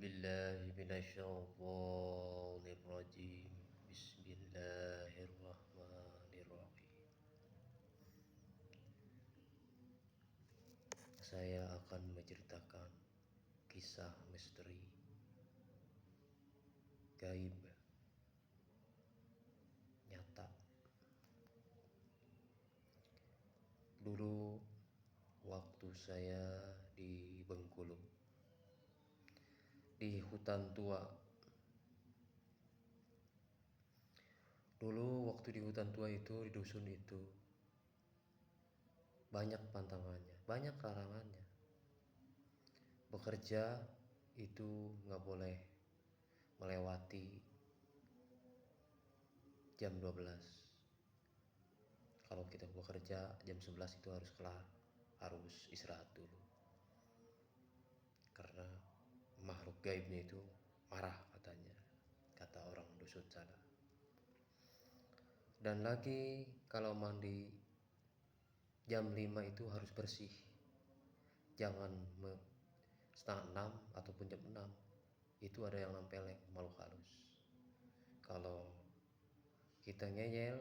بالله من الشيطان الرجيم. بسم الله الرحمن الرحيم. Saya akan menceritakan kisah misteri gaib nyata. Dulu waktu saya di Bengkulu, di hutan tua. Dulu waktu di hutan tua itu, di dusun itu, banyak pantangannya, banyak larangannya. Bekerja itu nggak boleh melewati jam 12. Kalau kita bekerja jam 11 itu harus kelar, harus istirahat dulu. Karena makhluk gaibnya itu marah katanya, kata orang dusun sana. Dan lagi kalau mandi jam 5 itu harus bersih. Jangan setengah 6 ataupun jam 6. Itu ada yang nempeleng makhluk halus. Kalau kita ngeyel,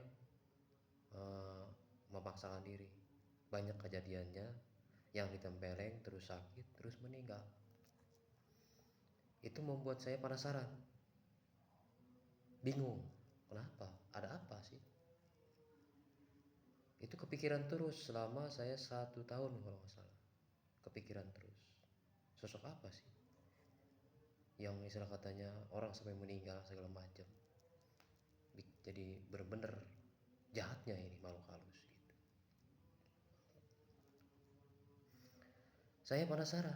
memaksakan diri, banyak kejadiannya yang ditempeleng terus sakit terus meninggal. Itu membuat saya penasaran, bingung, kenapa, ada apa sih. Itu kepikiran terus selama saya 1 tahun kalau nggak salah. Kepikiran terus, sosok apa sih yang istilah katanya orang sampai meninggal segala macam. Jadi bener-bener jahatnya ini makhluk halus gitu. Saya penasaran,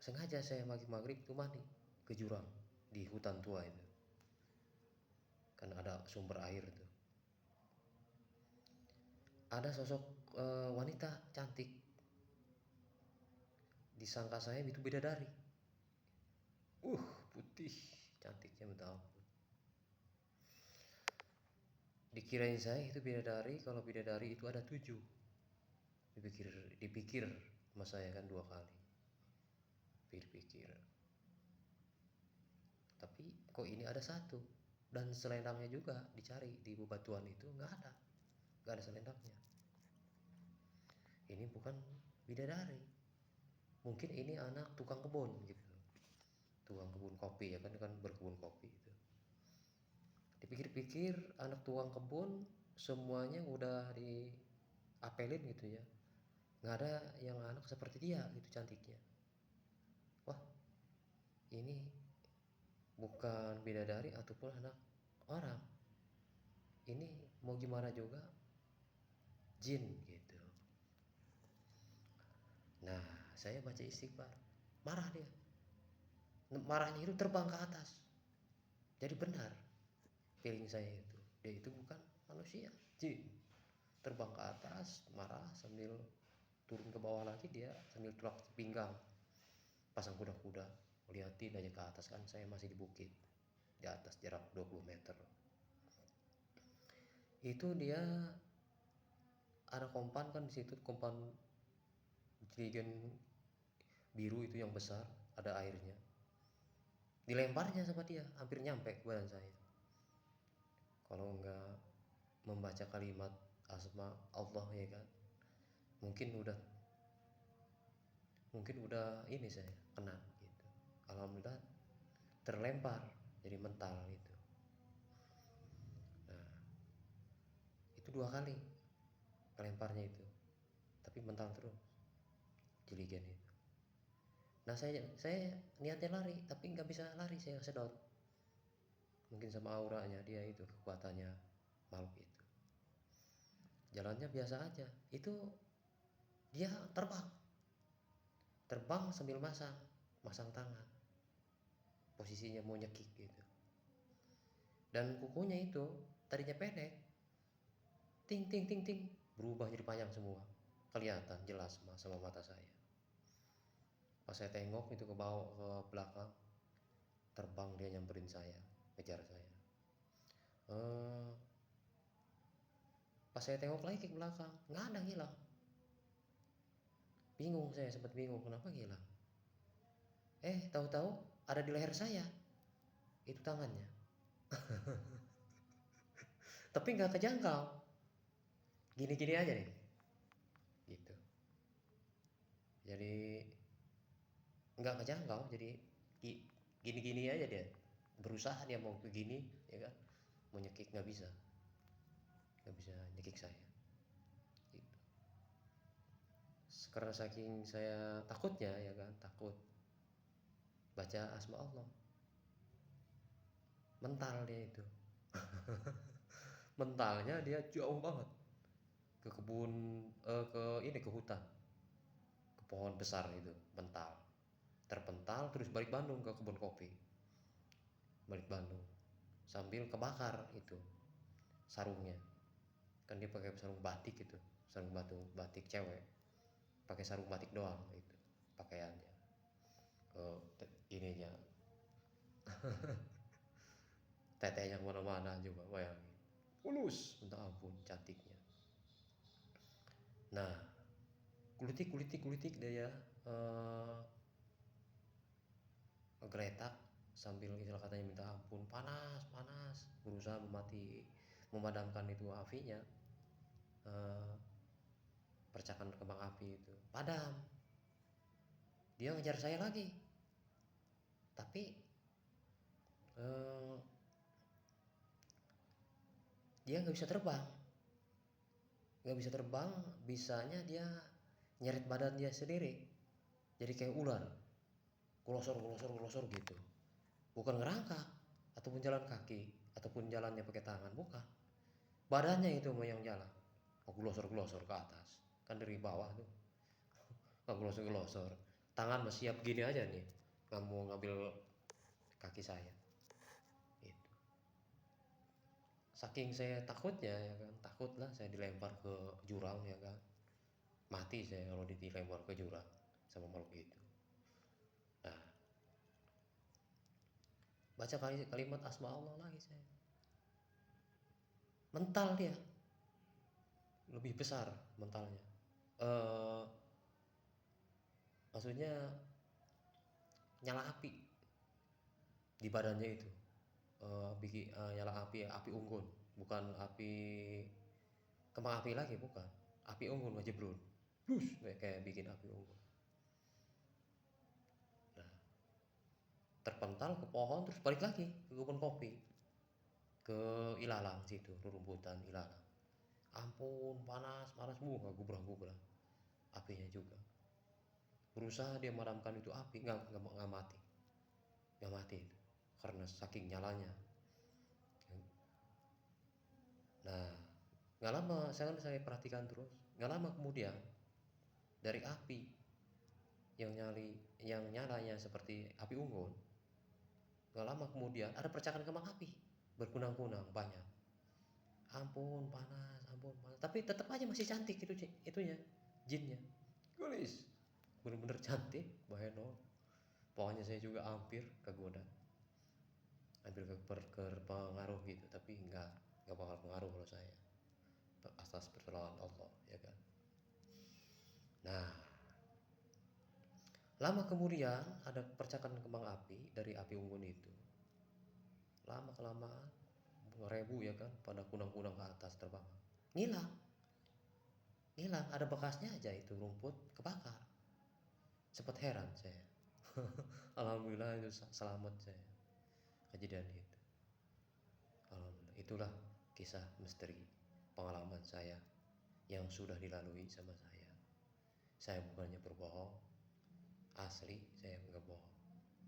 sengaja saya maghrib itu mandi ke jurang di hutan tua itu, kan ada sumber air tuh. Ada sosok wanita cantik, disangka saya itu bidadari. Putih, cantiknya minta ampun. Dikirain saya itu bidadari, kalau bidadari itu ada 7. Dipikir sama saya kan 2 kali. Pikir. Tapi kok ini ada 1. Dan selendangnya juga dicari di bebatuan itu nggak ada selendangnya. Ini bukan bidadari, mungkin ini anak tukang kebun gitu, tukang kebun kopi ya kan berkebun kopi itu. Dipikir-pikir anak tukang kebun semuanya udah diapelin gitu ya, nggak ada yang anak seperti dia gitu cantiknya. Wah, ini bukan bidadari ataupun anak orang, ini mau gimana juga jin gitu. Nah, saya baca istighfar, marah dia. Marahnya itu terbang ke atas. Jadi benar feeling saya itu, dia itu bukan manusia, jin. Terbang ke atas, marah, sambil turun ke bawah lagi dia sambil tulak pinggang, pasang kuda-kuda, liatin aja ke atas kan saya masih di bukit, di atas jarak 20 meter. Itu dia ada kompan kan di situ, kompan jerigen biru itu yang besar, ada airnya. Dilemparnya sama dia, hampir nyampe ke badan saya. Kalau enggak membaca kalimat asma Allah ya kan, mungkin udah ini saya kena gitu. Alhamdulillah terlempar jadi mental gitu. Nah, itu 2 kali kelemparnya itu, tapi mental terus jeligen itu. Nah, saya niatnya lari tapi nggak bisa lari, saya sedot. Mungkin sama auranya dia itu, kekuatannya makhluk itu. Jalannya biasa aja, itu dia terbang sambil masang tangan, posisinya mau nyekik gitu. Dan kukunya itu tadinya pendek, ting ting ting ting, berubah jadi panjang semua, kelihatan jelas sama mata saya. Pas saya tengok itu ke bawah ke belakang, terbang dia nyamperin saya, ngejar saya. Pas saya tengok lagi ke belakang, nggak ada, hilang. Bingung, saya sempat bingung kenapa hilang. Tahu-tahu ada di leher saya, itu tangannya. Tapi nggak kejangkau, gini-gini aja nih, gitu. Jadi nggak kejangkau, jadi gini-gini aja dia. Berusaha dia mau begini, ya kan? Mau nyekik nggak bisa nyekik saya. Gitu. Karena saking saya takutnya, ya kan, takut baca asma Allah, mental dia itu. Mentalnya dia jauh banget ke kebun, ke hutan, ke pohon besar itu, mental, terpental terus balik Bandung ke kebun kopi, balik Bandung sambil kebakar itu sarungnya, kan dia pakai sarung batik itu, sarung batik cewek, pakai sarung batik doang itu pakaiannya, ininya tetenya kemana-mana juga, bayangin, mulus minta ampun cantiknya. Nah, kulitik dia ngegeletak sambil istilah katanya minta ampun, panas, berusaha memadamkan itu apinya, eh, percikan kembang api itu padam. Dia ngejar saya lagi, tapi eh, dia nggak bisa terbang, bisanya dia nyeret badan dia sendiri, jadi kayak ular, kulosor gitu, bukan ngerangkak ataupun jalan kaki ataupun jalannya pakai tangan, bukan, badannya itu yang jalan, glosor ke atas, kan dari bawah tuh glosor, tangan masih siap gini aja nih, nggak mau ngambil kaki saya itu. Saking saya takutnya, ya kan, takut lah saya dilempar ke jurang, ya kan, mati saya kalau dilempar ke jurang sama makhluk itu. Nah, baca kalimat asma Allah lagi saya, mental dia lebih besar mentalnya, eh maksudnya nyala api di badannya itu, bikin nyala api unggun, bukan api kembang api lagi, bukan, api unggun ngejebrun, blus, kayak bikin api unggun. Nah, terpental ke pohon terus balik lagi ke kebun kopi, ke ilalang situ, rumputan ilalang. Ampun, panas gak gubrak apinya juga. Berusaha dia memadamkan itu api, nggak mati itu, karena saking nyalanya. Nah, nggak lama saya perhatikan terus, nggak lama kemudian dari api yang nyalanya seperti api unggun, nggak lama kemudian ada percikan kembang api berkunang-kunang banyak. Ampun panas, tapi tetap aja masih cantik itu, itunya, jinnya, guys, bener-bener cantik, bahaya no. Pokoknya saya juga hampir kegoda, hampir pengaruh gitu, tapi nggak bakal pengaruh kalau saya, atas pertolongan Allah, ya kan. Nah, lama kemudian ada percikan kembang api dari api unggun itu, lama kelamaan ribu, ya kan, pada kunang-kunang ke atas terbang, ngilang, ada bekasnya aja, itu rumput kebakar. Sempat heran saya. Alhamdulillah itu selamat saya kejadian itu. Alhamdulillah, itulah kisah misteri pengalaman saya yang sudah dilalui sama saya. Saya bukannya berbohong, asli saya nggak bohong.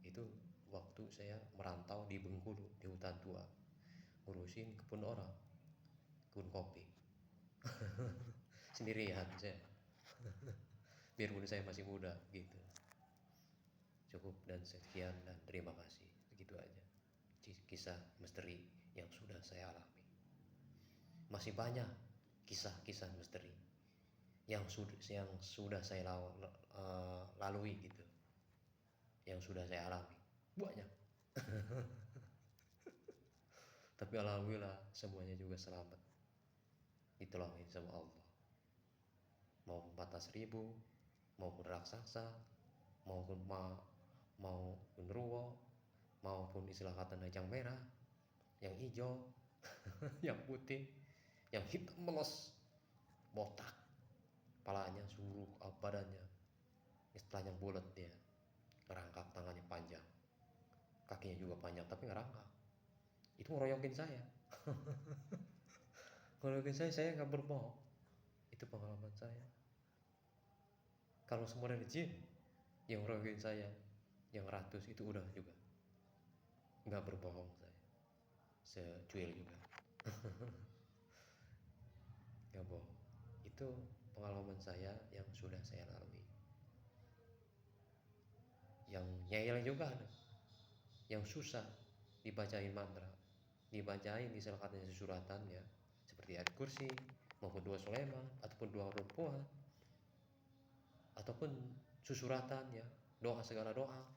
Itu waktu saya merantau di Bengkulu, di hutan tua, ngurusin kebun orang, kebun kopi. Sendirian saya. Biarpun saya masih muda gitu. Cukup dan sekian dan terima kasih. Begitu aja kisah misteri yang sudah saya alami. Masih banyak kisah-kisah misteri yang sudah saya lalui gitu, yang sudah saya alami banyak. Tapi alhamdulillah semuanya juga selamat, ditolongin sama Allah. Mau 14.000, maupun raksasa, maupun mau genderuwo, maupun istilah katanya yang merah, yang hijau, yang putih, yang hitam melos, botak, kepalanya seluruh badannya, istilahnya bulat dia, ngerangkak, tangannya panjang, kakinya juga panjang tapi ngerangkak. Itu ngeroyokin saya. Ngeroyokin saya nggak berbohong. Itu pengalaman saya. Kalau semua dari jin yang ngeroyokin saya, yang ratus itu udah juga nggak berbohong saya, secuil juga. Nggak bohong. Itu pengalaman saya yang sudah saya lalui. Yang nyayel juga ada, yang susah dibacain mantra, dibacain istilah katanya susuratan ya, seperti ayat kursi maupun dua Sulaiman ataupun dua rumpuhan ataupun susuratan ya, doa segala doa,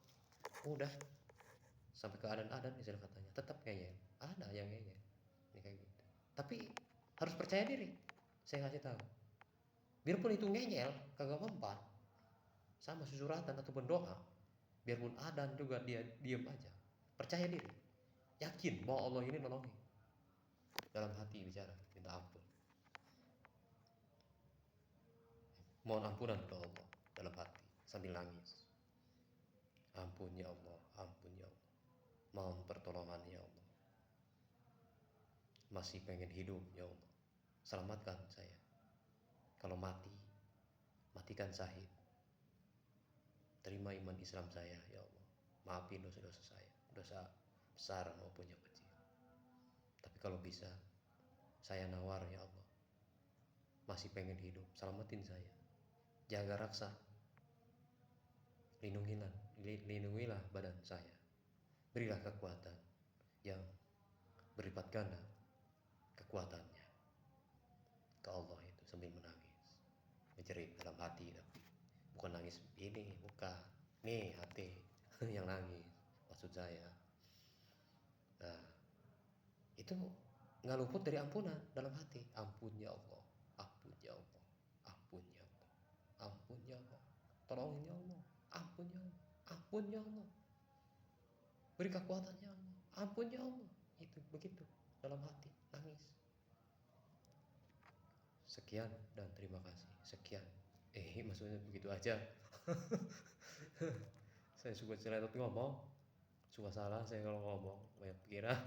udah sampai ke adan-adan istilah katanya tetap ngeyel, ada yang ngeyel ini kayak gitu. Tapi harus percaya diri, saya kasih tahu, biarpun itu ngeyel kagak mempan sama susuratan ataupun doa, biarpun adan juga dia diam aja, percaya diri, yakin bahwa Allah ini nolongin, dalam hati bicara minta ampun, mohon ampunan ke Allah dalam hati sambil nangis, ampun ya Allah, ampun ya Allah, mohon pertolongan ya Allah, masih pengen hidup ya Allah, selamatkan saya, kalau mati matikan syahid, terima iman Islam saya ya Allah, maafin dosa-dosa saya, dosa besar maupun yang kecil. Tapi kalau bisa saya nawar ya Allah, masih pengen hidup, selamatin saya, jaga raksa, lindungilah badan saya, berilah kekuatan yang berlipat ganda kekuatannya ke Allah itu, sambil menangis, menjerit dalam hati, tapi bukan nangis ini, bukan nih hati yang nangis maksud saya. Nah itu nggak luput dari ampunan dalam hati, ampun ya Allah, ampun ya Allah, ampun ya Allah, ampun ya Allah, tolongin ya Allah, ampun ya Allah, ampun ya Allah, beri kekuatan ya Allah, ampun ya Allah, itu begitu dalam hati nangis. Sekian dan terima kasih. Sekian. Maksudnya begitu aja. Saya suka cerita ngomong, suka salah saya kalau ngomong banyak pikiran.